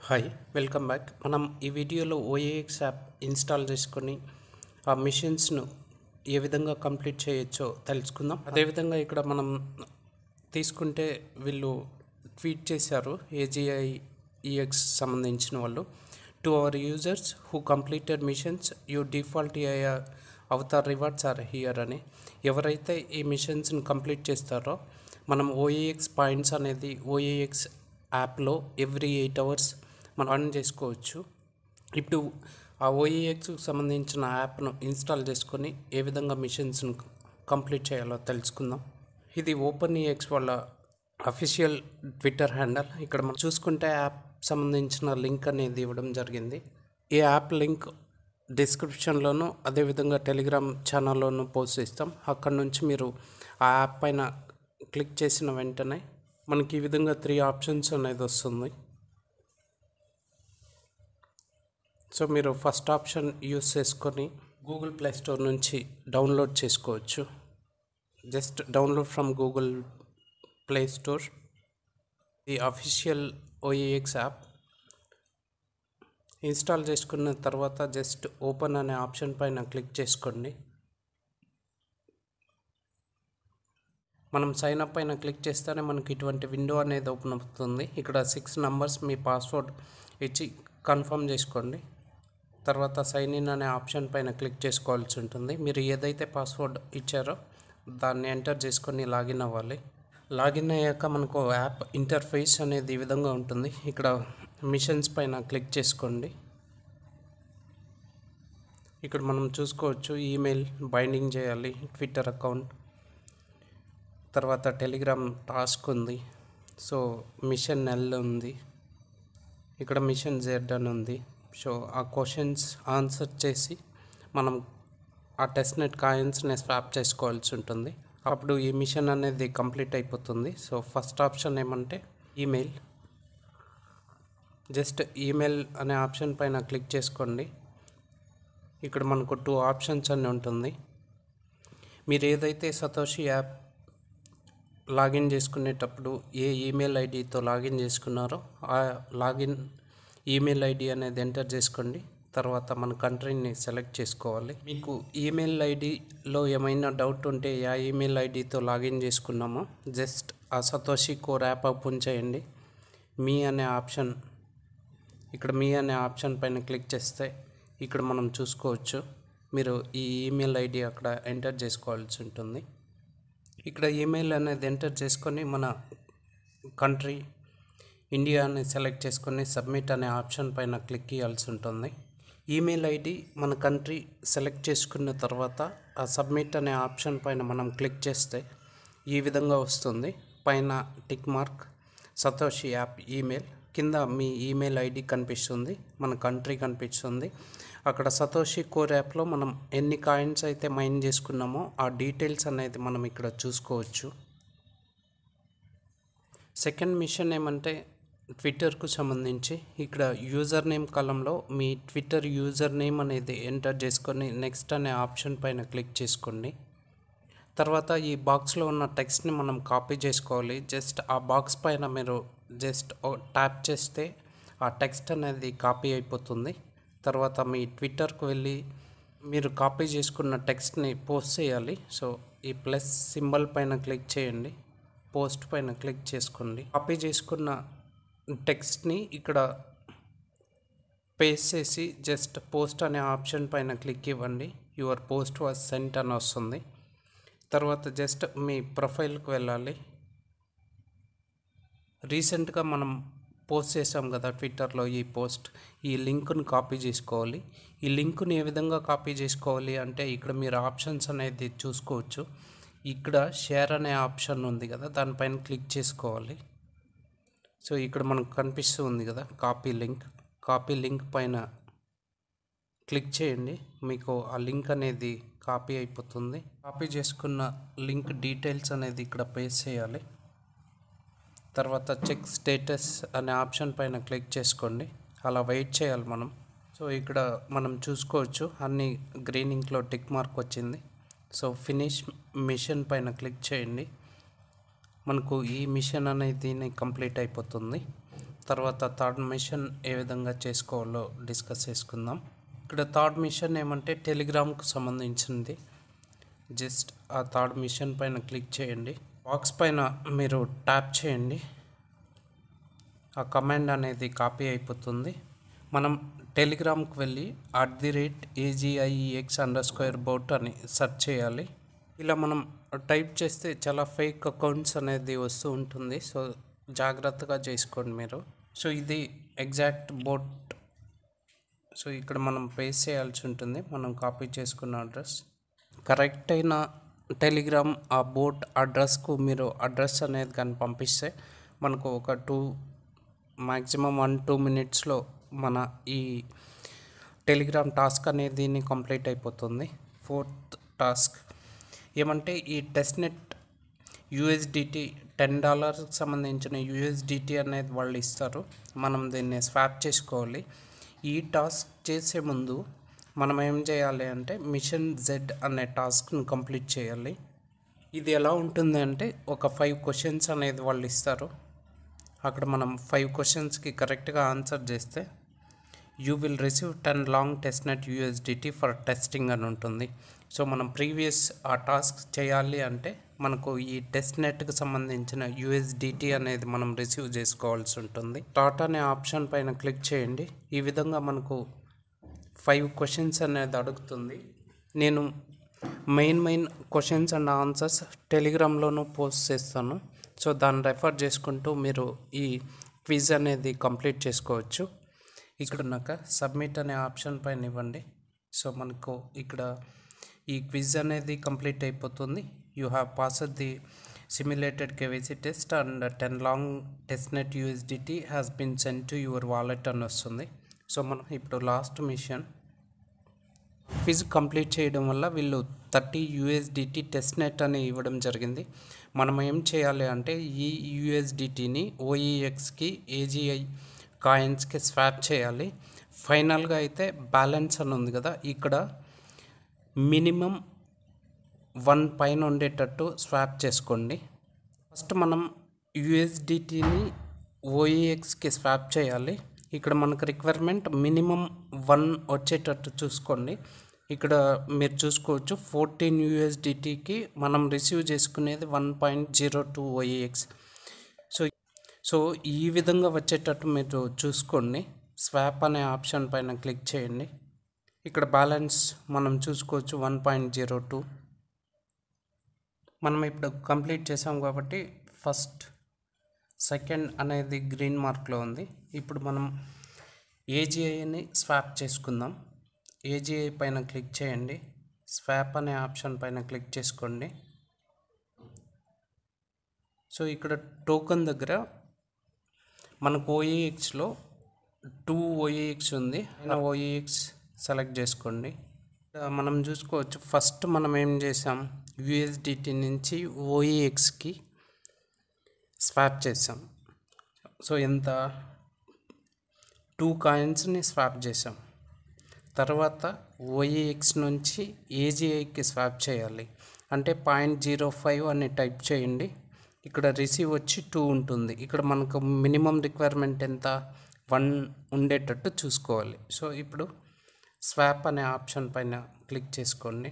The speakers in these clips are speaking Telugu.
Hi welcome back. మనం ఈ వీడియోలో ఓఏఎక్స్ యాప్ ఇన్స్టాల్ చేసుకొని ఆ మిషన్స్ను ఏ విధంగా కంప్లీట్ చేయొచ్చో తెలుసుకుందాం. అదేవిధంగా ఇక్కడ మనం తీసుకుంటే వీళ్ళు ట్వీట్ చేశారు ఏజీఐఈఎక్స్ సంబంధించిన వాళ్ళు. To our users who completed missions you default AI avatar rewards are here అని. ఎవరైతే ఈ మిషన్స్ని కంప్లీట్ చేస్తారో మనం ఓఏఎక్స్ పాయింట్స్ అనేది ఓఏఎక్స్ యాప్లో ఎవ్రీ 8 అవర్స్ మనం రన్ చేసుకోవచ్చు. ఇప్పుడు ఆ ఓఏఎక్స్కి సంబంధించిన యాప్ను ఇన్స్టాల్ చేసుకొని ఏ విధంగా మిషన్స్ను కంప్లీట్ చేయాలో తెలుసుకుందాం. ఇది ఓపెన్ఏఎక్స్ వాళ్ళ అఫీషియల్ ట్విట్టర్ హ్యాండల్. ఇక్కడ మనం చూసుకుంటే యాప్ సంబంధించిన లింక్ అనేది ఇవ్వడం జరిగింది. ఈ యాప్ లింక్ డిస్క్రిప్షన్లోను అదేవిధంగా టెలిగ్రామ్ ఛానల్లోనూ పోస్ట్ చేస్తాం. అక్కడ నుంచి మీరు ఆ యాప్ పైన క్లిక్ చేసిన వెంటనే మనకి ఈ విధంగా 3 ఆప్షన్స్ అనేది వస్తుంది. సో మీరు ఫస్ట్ ఆప్షన్ యూస్ చేసుకొని గూగుల్ ప్లే స్టోర్ నుంచి డౌన్లోడ్ చేసుకోవచ్చు. Just download from Google Play Store the official OAX app. Install చేసుకున్న తర్వాత జస్ట్ ఓపెన్ అనే ఆప్షన్ పైన క్లిక్ చేసుకోండి. మనం సైన్ అప్ పైన క్లిక్ చేస్తేనే మనకి ఇటువంటి విండో అనేది ఓపెన్ అవుతుంది. ఇక్కడ 6 నంబర్స్ మీ పాస్వర్డ్ ఇచ్చి కన్ఫర్మ్ చేసుకోండి. తర్వాత సైన్ ఇన్ అనే ఆప్షన్ పైన క్లిక్ చేసుకోవాల్సి ఉంటుంది. మీరు ఏదైతే పాస్వర్డ్ ఇచ్చారో దాన్ని ఎంటర్ చేసుకొని లాగిన్ అవ్వాలి. లాగిన్ అయ్యాక మనకు యాప్ ఇంటర్ఫేస్ అనేది ఈ విధంగా ఉంటుంది. ఇక్కడ మిషన్స్ పైన క్లిక్ చేసుకోండి. ఇక్కడ మనం చూసుకోవచ్చు ఈమెయిల్ బైండింగ్ చేయాలి, ట్విట్టర్ అకౌంట్, తర్వాత టెలిగ్రామ్ టాస్క్ ఉంది. సో మిషన్ ఎల్ ఉంది, ఇక్కడ మిషన్ జెడ్ అని ఉంది. సో ఆ క్వశ్చన్స్ ఆన్సర్ చేసి మనం ఆ టెస్ట్ నెట్ కాయిన్స్ని స్వాప్ చేసుకోవాల్సి ఉంటుంది. అప్పుడు ఈ మిషన్ అనేది కంప్లీట్ అయిపోతుంది. సో ఫస్ట్ ఆప్షన్ ఏమంటే ఈమెయిల్. జస్ట్ ఈమెయిల్ అనే ఆప్షన్ పైన క్లిక్ చేసుకోండి. ఇక్కడ మనకు 2 ఆప్షన్స్ అని ఉంటుంది. మీరు ఏదైతే సతోషి యాప్ లాగిన్ చేసుకునేటప్పుడు ఏ ఈమెయిల్ ఐడితో లాగిన్ చేసుకున్నారో ఆ లాగిన్ ఈమెయిల్ ఐడి అనేది ఎంటర్ చేసుకోండి. తర్వాత మన కంట్రీని సెలెక్ట్ చేసుకోవాలి. మీకు ఈమెయిల్ ఐడిలో ఏమైనా డౌట్ ఉంటే ఆ ఈమెయిల్ ఐడితో లాగిన్ చేసుకున్నామో జస్ట్ ఆ సతోషి కోర్ యాప్ ఓపెన్ చేయండి. మీ అనే ఆప్షన్, ఇక్కడ మీ అనే ఆప్షన్ పైన క్లిక్ చేస్తే ఇక్కడ మనం చూసుకోవచ్చు మీరు ఈ ఈమెయిల్ ఐడి అక్కడ ఎంటర్ చేసుకోవాల్సి ఉంటుంది. ఇక్కడ ఈమెయిల్ అనేది ఎంటర్ చేసుకొని మన కంట్రీ ఇండియా అని సెలెక్ట్ చేసుకొని సబ్మిట్ అనే ఆప్షన్ పైన క్లిక్ చేయాల్సి ఉంటుంది. ఈమెయిల్ ఐడి మన కంట్రీ సెలెక్ట్ చేసుకున్న తర్వాత ఆ సబ్మిట్ అనే ఆప్షన్ పైన మనం క్లిక్ చేస్తే ఈ విధంగా వస్తుంది. పైన tick mark Satoshi app email, కింద మీ ఈమెయిల్ ఐడి కనిపిస్తుంది, మన కంట్రీ కనిపిస్తుంది. అక్కడ సతోషి కోర్ యాప్లో మనం ఎన్ని కాయిన్స్ అయితే మైన్ చేసుకున్నామో ఆ డీటెయిల్స్ అనేది మనం ఇక్కడ చూసుకోవచ్చు. సెకండ్ మిషన్ ఏమంటే ట్విట్టర్కు సంబంధించి ఇక్కడ యూజర్ నేమ్ కాలంలో మీ ట్విట్టర్ యూజర్ నేమ్ అనేది ఎంటర్ చేసుకొని నెక్స్ట్ అనే ఆప్షన్ పైన క్లిక్ చేసుకోండి. తర్వాత ఈ బాక్స్లో ఉన్న టెక్స్ట్ని మనం కాపీ చేసుకోవాలి. జస్ట్ ఆ బాక్స్ పైన మీరు జస్ట్ ట్యాప్ చేస్తే ఆ టెక్స్ట్ అనేది కాపీ అయిపోతుంది. తర్వాత మీ ట్విట్టర్కు వెళ్ళి మీరు కాపీ చేసుకున్న టెక్స్ట్ని పోస్ట్ చేయాలి. సో ఈ ప్లస్ సింబల్ పైన క్లిక్ చేయండి, పోస్ట్ పైన క్లిక్ చేసుకోండి. కాపీ చేసుకున్న టెక్స్ట్ని ఇక్కడ పేస్ట్ చేసి జస్ట్ పోస్ట్ అనే ఆప్షన్ పైన క్లిక్ ఇవ్వండి. యువర్ పోస్ట్ వాజ్ సెంట్ అని వస్తుంది. తర్వాత జస్ట్ మీ ప్రొఫైల్కి వెళ్ళాలి. రీసెంట్గా మనం పోస్ట్ చేసాం కదా ట్విట్టర్లో ఈ పోస్ట్, ఈ లింక్ను కాపీ చేసుకోవాలి. ఈ లింక్ను ఏ విధంగా కాపీ చేసుకోవాలి అంటే ఇక్కడ మీరు ఆప్షన్స్ అనేది చూసుకోవచ్చు. ఇక్కడ షేర్ అనే ఆప్షన్ ఉంది కదా, దానిపైన క్లిక్ చేసుకోవాలి. సో ఇక్కడ మనకు కనిపిస్తూ ఉంది కదా కాపీ లింక్. కాపీ లింక్ పైన క్లిక్ చేయండి. మీకు ఆ లింక్ అనేది కాపీ అయిపోతుంది. కాపీ చేసుకున్న లింక్ డీటెయిల్స్ అనేది ఇక్కడ పేస్ట్ చేయాలి. తర్వాత చెక్ స్టేటస్ అనే ఆప్షన్ పైన క్లిక్ చేసుకోండి. అలా వెయిట్ చేయాలి మనం. సో ఇక్కడ మనం చూసుకోవచ్చు అన్ని గ్రీన్ ఇంక్లో టిక్ మార్క్ వచ్చింది. సో ఫినిష్ మిషన్ పైన క్లిక్ చేయండి. మనకు ఈ మిషన్ అనేది కంప్లీట్ అయిపోతుంది. తర్వాత థర్డ్ మిషన్ ఏ విధంగా చేసుకోవాలో డిస్కస్ చేసుకుందాం. ఇక్కడ థర్డ్ మిషన్ ఏమంటే టెలిగ్రామ్కు సంబంధించింది. జస్ట్ ఆ థర్డ్ మిషన్ పైన క్లిక్ చేయండి. బాక్స్ పైన మీరు ట్యాప్ చేయండి. ఆ కమాండ్ అనేది కాపీ అయిపోతుంది. మనం టెలిగ్రామ్కి వెళ్ళి @AGIEX_bot అని సెర్చ్ చేయాలి. ఇలా మనం టైప్ చేస్తే చాలా ఫేక్ అకౌంట్స్ అనేది వస్తూ ఉంటుంది. సో జాగ్రత్తగా చేసుకోండి మీరు. సో ఇది ఎగ్జాక్ట్ బోట్. సో ఇక్కడ మనం పేస్ట్ చేయాల్సి ఉంటుంది. మనం కాపీ చేసుకున్న అడ్రస్ కరెక్ట్ అయిన టెలిగ్రామ్ ఆ బోట్ అడ్రస్కు మీరు అడ్రస్ అనేది కానీ పంపిస్తే మనకు ఒక మ్యాక్సిమం 1-2 మినిట్స్లో మన ఈ టెలిగ్రామ్ టాస్క్ అనేది కంప్లీట్ అయిపోతుంది. ఫోర్త్ టాస్క్ ఏమంటే ఈ టెస్ట్నెట్ USDT $10 సంబంధించిన USDT అనేది వాళ్ళు ఇస్తారు. మనం దీన్ని స్వాప్ చేసుకోవాలి. ఈ టాస్క్ చేసే ముందు మనం ఏం చేయాలి అంటే మిషన్ Z అనే టాస్క్ని కంప్లీట్ చేయాలి. ఇది ఎలా ఉంటుంది అంటే ఒక 5 క్వశ్చన్స్ అనేది వాళ్ళు ఇస్తారు. అక్కడ మనం 5 క్వశ్చన్స్కి కరెక్ట్గా ఆన్సర్ చేస్తే you will receive 10 long testnet USDT for testing అని ఉంటుంది. సో మనం ప్రీవియస్ ఆ టాస్క్ చేయాలి అంటే మనకు ఈ టెస్ట్నెట్కి సంబంధించిన USDT అనేది మనం రిసీవ్ చేసుకోవాల్సి ఉంటుంది. స్టార్ట్ అనే ఆప్షన్ పైన క్లిక్ చేయండి. ఈ విధంగా మనకు 5 క్వశ్చన్స్ అనేది అడుగుతుంది. నేను మెయిన్ క్వశ్చన్స్ అండ్ ఆన్సర్స్ టెలిగ్రామ్లోనూ పోస్ట్ చేస్తాను. సో దాన్ని రెఫర్ చేసుకుంటూ మీరు ఈ క్విజ్ అనేది కంప్లీట్ చేసుకోవచ్చు. ఇక్కడున్నాక సబ్మిట్ అనే ఆప్షన్ పైన ఇవ్వండి. సో మనకు ఇక్కడ ఈ క్విజ్ అనేది కంప్లీట్ అయిపోతుంది. You have passed the simulated KYC test and 10 long testnet USDT has been send to your wallet అని వస్తుంది. సో మనం ఇప్పుడు లాస్ట్ మిషన్ క్విజ్ కంప్లీట్ చేయడం వల్ల వీళ్ళు 30 USDT టెస్ట్నెట్ అని ఇవ్వడం జరిగింది. మనం ఏం చేయాలి అంటే ఈ USDTని OEXకి AGI కాయిన్స్కి స్వాప్ చేయాలి. ఫైనల్గా అయితే బ్యాలెన్స్ అని ఉంది కదా, ఇక్కడ మినిమం 1 పైన ఉండేటట్టు స్వాప్ చేసుకోండి. ఫస్ట్ మనం USDTని OEXకి స్వాప్ చేయాలి. ఇక్కడ మనకు రిక్వైర్మెంట్ మినిమం 1 వచ్చేటట్టు చూసుకోండి. ఇక్కడ మీరు చూసుకోవచ్చు 14 USDTకి మనం రిసీవ్ చేసుకునేది 1.02 OEX. సో ఈ విధంగా వచ్చేటట్టు మీరు చూసుకోండి. స్వాప్ అనే ఆప్షన్ పైన క్లిక్ చేయండి. ఇక్కడ బ్యాలెన్స్ మనం చూసుకోవచ్చు 1.02. మనం ఇప్పుడు కంప్లీట్ చేసాం కాబట్టి ఫస్ట్ సెకండ్ అనేది గ్రీన్ మార్క్లో ఉంది. ఇప్పుడు మనం AGIని స్వాప్ చేసుకుందాం. AGI పైన క్లిక్ చేయండి. స్వాప్ అనే ఆప్షన్ పైన క్లిక్ చేసుకోండి. సో ఇక్కడ టోకెన్ దగ్గర మనకు OEXలో 2 OEX ఉంది. OEX సెలెక్ట్ చేసుకోండి. మనం చూసుకోవచ్చు ఫస్ట్ మనం ఏం చేసాం, USDT నుంచి OEXకి స్వాప్ చేసాం. సో ఎంత 2 కాయిన్స్ని స్వాప్ చేసాం. తర్వాత OEX నుంచి AGIకి స్వాప్ చేయాలి. అంటే 0.05 అని టైప్ చేయండి. ఇక్కడ రిసీవ్ వచ్చి 2 ఉంటుంది. ఇక్కడ మనకు మినిమం రిక్వైర్మెంట్ ఎంత 1 ఉండేటట్టు చూసుకోవాలి. సో ఇప్పుడు స్వాప్ అనే ఆప్షన్ పైన క్లిక్ చేసుకోండి.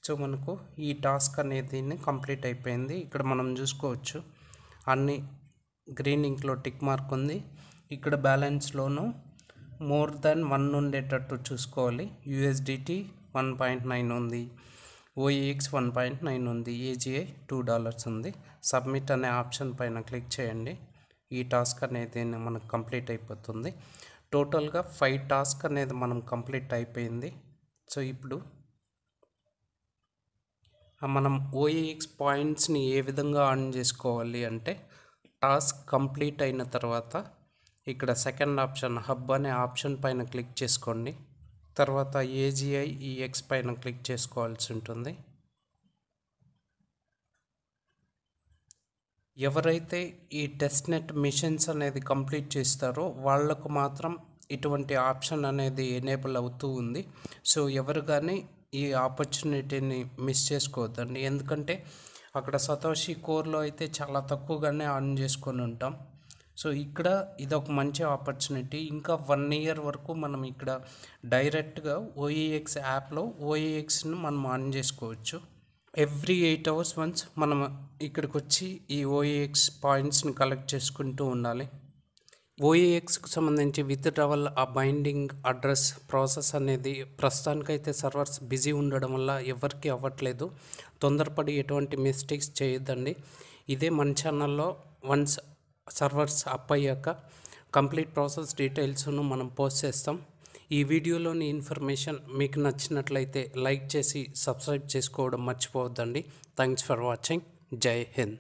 సో మనకు ఈ టాస్క్ అనేది కంప్లీట్ అయిపోయింది. ఇక్కడ మనం చూసుకోవచ్చు అన్ని గ్రీన్ ఇంక్లో టిక్ మార్క్ ఉంది. ఇక్కడ బ్యాలెన్స్లోనూ మోర్ దెన్ 1 ఉండేటట్టు చూసుకోవాలి. USDT 1.9 ఉంది, OEX 1.9 ఉంది, AGI $2 ఉంది. సబ్మిట్ అనే ఆప్షన్ పైన క్లిక్ చేయండి. ఈ టాస్క్ అనేది మనకు కంప్లీట్ అయిపోతుంది. టోటల్గా 5 టాస్క్ అనేది మనం కంప్లీట్ అయిపోయింది. సో ఇప్పుడు మనం OEX పాయింట్స్ని ఏ విధంగా ఆన్ చేసుకోవాలి అంటే టాస్క్ కంప్లీట్ అయిన తర్వాత ఇక్కడ సెకండ్ ఆప్షన్ హబ్ అనే ఆప్షన్ పైన క్లిక్ చేసుకోండి. తర్వాత AGIEX పైన క్లిక్ చేసుకోవాల్సి ఉంటుంది. ఎవరైతే ఈ టెస్ట్నెట్ మిషన్స్ అనేది కంప్లీట్ చేస్తారో వాళ్లకు మాత్రం ఇటువంటి ఆప్షన్ అనేది ఎనేబుల్ అవుతూ ఉంది. సో ఎవరు కానీ ఈ ఆపర్చునిటీని మిస్ చేసుకోవద్దండి. ఎందుకంటే అక్కడ సతోషి కోర్లో అయితే చాలా తక్కువగానే ఆన్ చేసుకొని ఉంటాం. సో ఇక్కడ ఇది ఒక మంచి ఆపర్చునిటీ. ఇంకా 1 ఇయర్ వరకు మనం ఇక్కడ డైరెక్ట్గా ఓఈఎక్స్ యాప్లో ఓఈఎక్స్ని మనం ఆన్ చేసుకోవచ్చు. ఎవ్రీ 8 అవర్స్ వన్స్ మనం ఇక్కడికి వచ్చి ఈ ఓఈఎక్స్ పాయింట్స్ని కలెక్ట్ చేసుకుంటూ ఉండాలి. ఓఈఎక్స్కి సంబంధించి విత్డ్రావల్ ఆ బైండింగ్ అడ్రస్ ప్రాసెస్ అనేది ప్రస్తుతానికైతే సర్వర్స్ బిజీ ఉండడం వల్ల ఎవరికి అవ్వట్లేదు. తొందరపడి ఎటువంటి మిస్టేక్స్ చేయొద్దండి. ఇదే మన ఛానల్లో వన్స్ సర్వర్స్ అప్ అయ్యాక కంప్లీట్ ప్రాసెస్ డీటెయిల్స్ను మనం పోస్ట్ చేస్తాం. ఈ వీడియోలోని ఇన్ఫర్మేషన్ మీకు నచ్చినట్లయితే లైక్ చేసి సబ్స్క్రైబ్ చేసుకోవడం మర్చిపోవద్దండి. Thanks for watching. జై హింద్.